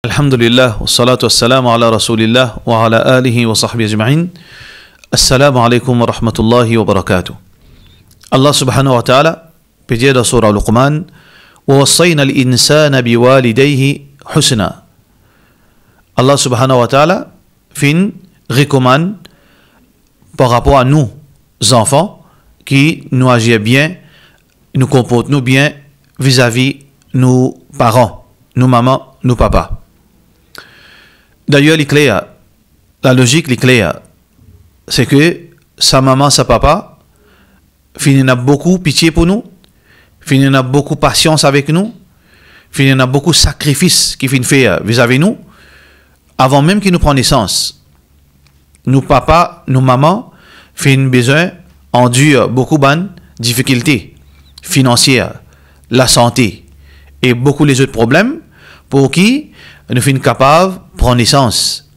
Alhamdulillah, wa salatu wa salam ala rasulillah wa ala alihi wa sahbihi ajma'in. Assalamu alaikum wa rahmatullahi wa barakatuh. Allah subhanahu wa ta'ala dit dans surah Luqman wa wassayna al-insana biwalidayhi husna. Allah subhanahu wa ta'ala recommande par rapport à nous enfants qui nous agissent bien, nous comportent nous bien vis-à-vis nos parents, nos mamans, nos papas. D'ailleurs, la logique est claire, c'est que sa maman, sa papa, finit a beaucoup pitié pour nous, finit a beaucoup patience avec nous, finit a beaucoup sacrifice qui finit faire vis-à-vis nous, avant même qu'il nous prenne naissance. Nos papas, nos mamans, finissent besoin, endurent beaucoup de difficultés financières, la santé et beaucoup les autres problèmes pour qui nous sommes capables de prendre naissance.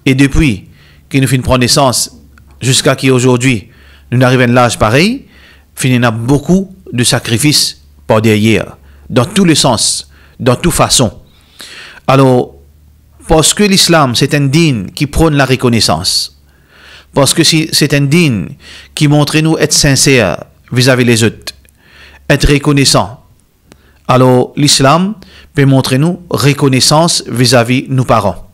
Et depuis que nous finissons prendre naissance jusqu'à qu'aujourd'hui nous arrivons à l'âge pareil, il y a beaucoup de sacrifices par derrière, dans tous les sens, dans toute façon. Alors, parce que l'islam c'est un dîne qui prône la reconnaissance, parce que c'est un dîne qui montre nous être sincères vis-à-vis les autres, être reconnaissant. Alors, l'islam peut montrer nous reconnaissance vis-à-vis nos parents.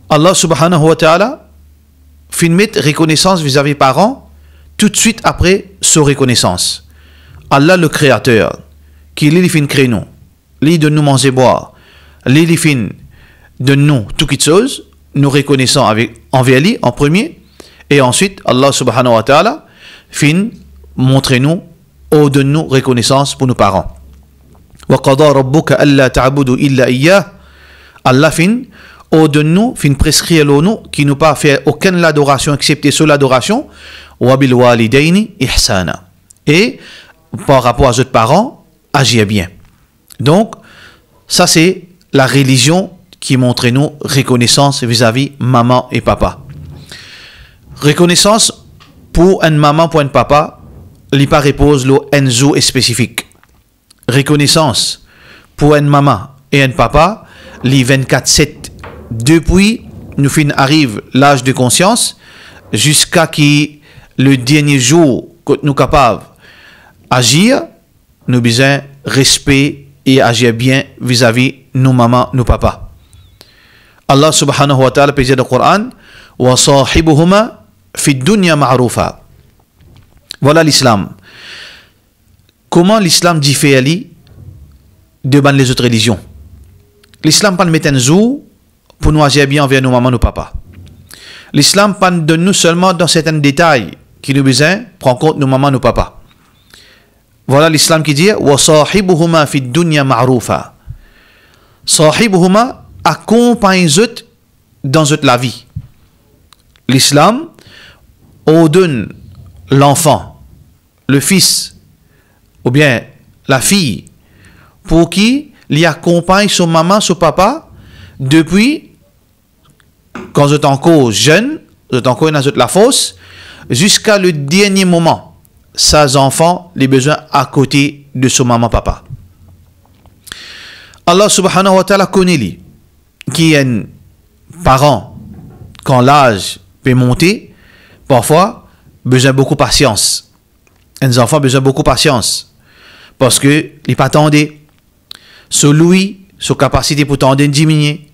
Allah subhanahu wa ta'ala fait mettre reconnaissance vis-à-vis parents tout de suite après sa reconnaissance. Allah le créateur, qui lui fin crée nous, lui donne nous manger boire, lui fin donne nous toutes les choses, nous reconnaissons envers lui en premier, et ensuite Allah subhanahu wa ta'ala fin montrer nous ou donne nous reconnaissance pour nos parents. وَقَضَى رَبُّكَ أَلَّا تَعْبُدُوا إِلَّا إِيَّاهُ. Allah fin ou donne nous fin prescrire nous qui nous pas fait aucune adoration excepté sur l'adoration wa bil walidaini ihsana, et par rapport à autres parents agir bien. Donc ça c'est la religion qui montre nous reconnaissance vis-à-vis maman et papa. Reconnaissance pour une maman, pour un papa, il pas repose le enzo spécifique. Reconnaissance pour une maman et un papa, les 24/7 depuis nous fin arrive l'âge de conscience jusqu'à qui le dernier jour que nous capables agir, nous besoin respect et agir bien vis-à-vis nos mamans, nos papas. Allah subhanahu wa ta'ala peut dire dans le Coran wa sahibuhuma fi dunya ma'rufa. Voilà l'islam. Comment l'islam diffère de les autres religions? L'islam pas met un jour pour nous agir bien envers nos mamans, nos papas. L'islam pas donne nous seulement dans certains détails qui nous besoin prend compte nos mamans, nos papas. Voilà l'islam qui dit wa sahibuhuma fi dunya ma'rufa. Sahibuhuma accompagne eux dans la vie. L'islam ordonne l'enfant, le fils ou bien la fille pour qui l'y accompagne son maman, son papa depuis quand vous êtes encore jeune, vous êtes encore dans la fosse jusqu'à le dernier moment. Ces enfants les besoins à côté de son maman, papa. Allah subhanahu wa ta'ala connaît lui qui est un parent quand l'âge peut monter, parfois besoin beaucoup de patience. Un enfant besoin beaucoup de patience parce que il pas attendait. Sur lui, sa capacité pour tendre diminuer,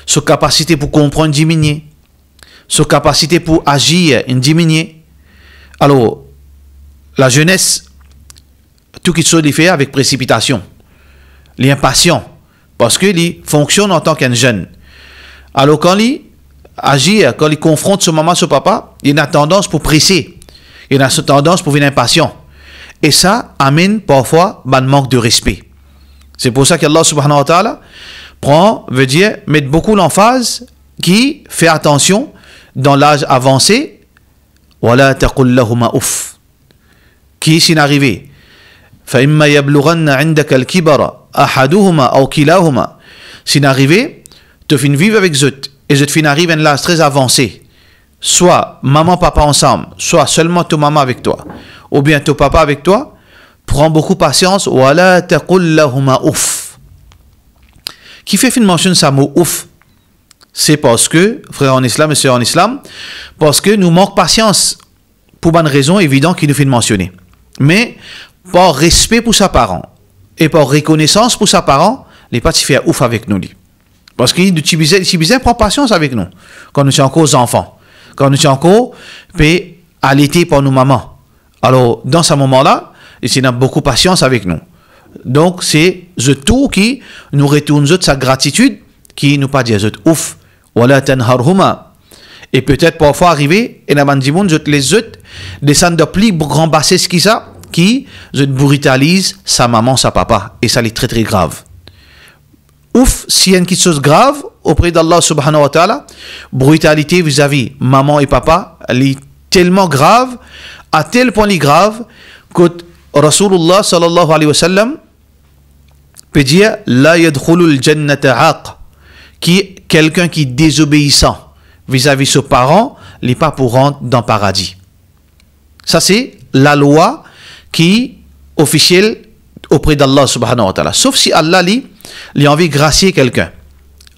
sa capacité pour comprendre diminuer, sa capacité pour agir diminuer. Alors, la jeunesse, tout qui se fait avec précipitation, il est impatient parce qu'il fonctionne en tant qu'un jeune. Alors, quand il agit, quand il confronte son maman, son papa, il a tendance pour presser, il a tendance pour venir impatient. Et ça amène parfois un manque de respect. C'est pour ça qu'Allah subhanahu wa ta'ala veut dire, mettre beaucoup l'emphase qui fait attention dans l'âge avancé. Wala taqul lahuma uff. Qui s'y arrivé? Fa imma yablughanna 'indaka al-kibara ahaduhuma aw kilahuma. S'y arrivé, tu finis vivre avec eux et je te finis arriver à un âge très avancé. Soit maman papa ensemble, soit seulement ton maman avec toi, ou bien ton papa avec toi. Prends beaucoup de patience. Wala taqul lahuma uff. Qui fait une mention ça mot ouf? C'est parce que, frères en islam et sœurs en islam, parce que nous manquons patience pour une raison évidente qu'il nous fait mentionner. Mais par respect pour ses parents et par reconnaissance pour ses parents, les pas fait ouf avec nous. Parce qu'il prend patience avec nous quand nous sommes encore enfants, quand nous sommes encore allaités par nos mamans. Alors, dans ce moment-là, il a beaucoup de patience avec nous. Donc, c'est ce tout qui nous retourne sa gratitude, qui nous pas dire ouf, wala tanharhuma. Et peut-être parfois arriver, et la mandimoun, les autres descendent de plus grand bassesse qui brutalise sa maman, sa papa. Et ça, c'est très très grave. Ouf, s'il y a une chose grave auprès d'Allah subhanahu wa ta'ala, brutalité vis-à-vis maman et papa, elle est tellement grave, à tel point grave, que Rasulullah sallallahu alayhi wa sallam peut dire la yadkhulul jannata aq, qui quelqu'un qui est désobéissant vis-à-vis ses parents, n'est pas pour rentrer dans le paradis. Ça c'est la loi qui officielle auprès d'Allah subhanahu wa ta'ala. Sauf si Allah lui a envie de gracier quelqu'un.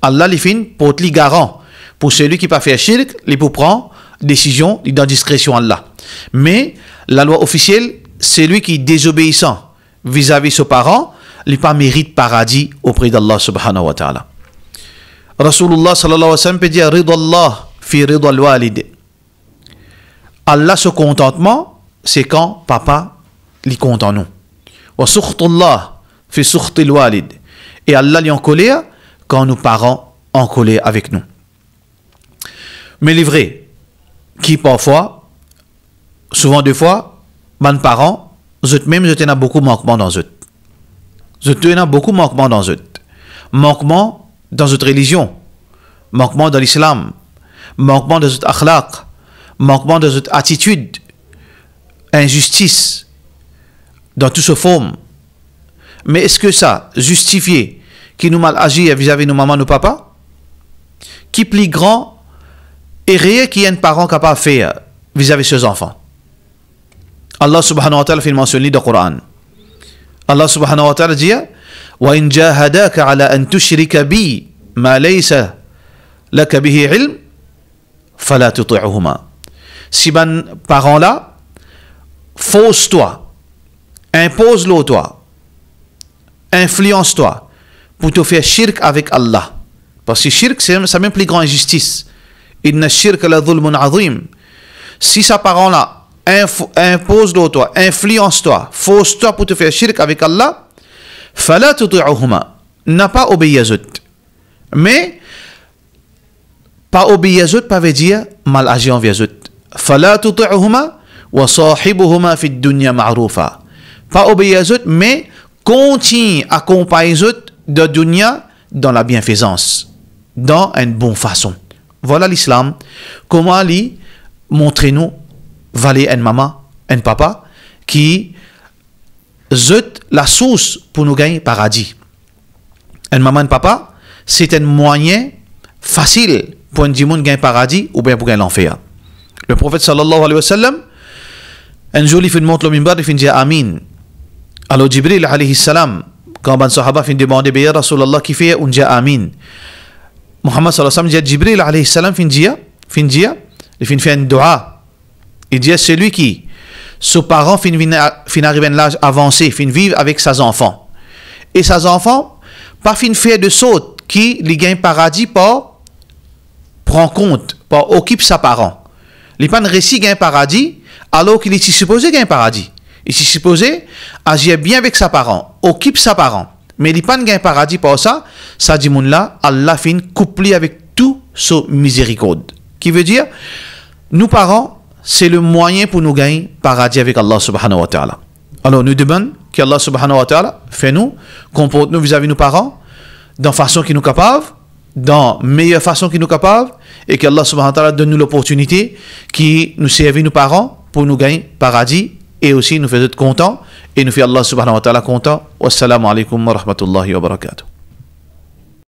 Allah lui fait pour être garant pour celui qui n'a pas fait shirk, il peut prendre décision dans discrétion Allah. Mais la loi officielle, c'est lui qui est désobéissant vis-à-vis de ses parents, il pas mérite paradis auprès d'Allah subhanahu wa ta'ala. Rasulullah sallallahu alayhi wa sallam peut dire ridallah fi ridal walid. Allah ce contentement, c'est quand papa est content nous. Wa sukhtullah fi sukhtil walid. Et Allah est en colère quand nos parents sont en colère avec nous. Mais les vrais, qui parfois, souvent deux fois, mes parents, même je tenais beaucoup de manquements dans eux. Je tenais beaucoup de manquements dans eux. Manquements dans notre religion, manquements dans l'islam, manquements dans notre akhlaq, manquements dans notre attitude, injustice, dans toutes ces formes. Mais est-ce que ça justifie qui nous mal agir vis-à-vis de nos mamans, nos papas? Qui plus grand et réel qui est un parent capable de faire vis-à-vis de ses enfants? Allah subhanahu wa ta'ala fait mentionner dans le Coran. Allah subhanahu wa ta'ala dit wa in jahadaka ala an tushrika bi ma laysa laka bihi ilm fala tuti'uhuma. Si ben parent là force-toi, impose-le toi, influence-toi pour te faire shirk avec Allah. Parce que shirk c'est sa même plus grande injustice. Inna shirk la dhulmun azim. Si sa parent là impose-le toi, influence-toi, force-toi pour te faire shirk avec Allah, fala tuti'uhuma, n'a pas obéi à eux. Mais pas obéir à eux, pas veut dire mal agir envers eux. Fala tuti'uhuma wa sahibuhuma fi dunya ma'rufa. Pas obéir à eux, mais continue à accompagner eux de dunya dans la bienfaisance, dans une bonne façon. Voilà l'islam. Comment lui montrer nous valer une maman, un papa qui zut la source pour nous gagner paradis. Un maman, un papa, c'est un moyen facile pour un monde gagner paradis ou bien pour gagner l'enfer. Le prophète sallallahu alayhi wa sallam, un jour il fait une montre le minbar, il fait dire Amin. Alors Jibril alayhi salam, quand ben sahaba fin demander ya Rasulallah qui fait on dit Amin. Muhammad sallallahu alayhi wa sallam dit Jibril alayhi salam fin dire, il fin faire une dua. Il dit celui qui, ses parents fin arriver à l'âge avancé, fin vivre avec ses enfants. Et ses enfants, pas fin faire de saute qui les gagne paradis par prend compte, par occupe ses parents. Les pas réussi gagne paradis alors qu'il est supposé gagner paradis. Il est supposé agir bien avec ses parents, occupe ses parents. Mais il pas gagne paradis par ça, ça dit mon là, Allah fin couplé avec tout son miséricorde. Qui veut dire, nous parents, c'est le moyen pour nous gagner paradis avec Allah subhanahu wa ta'ala. Alors nous demandons qu'Allah subhanahu wa ta'ala fait nous, comporte-nous vis-à-vis de nos parents, dans façon qui nous capable, dans meilleure façon qui nous capable, et qu'Allah subhanahu wa ta'ala donne nous l'opportunité qui nous servit nos parents pour nous gagner paradis, et aussi nous fait être contents, et nous fait Allah subhanahu wa ta'ala content. Wassalamu alaikum wa rahmatullahi wa barakatuh.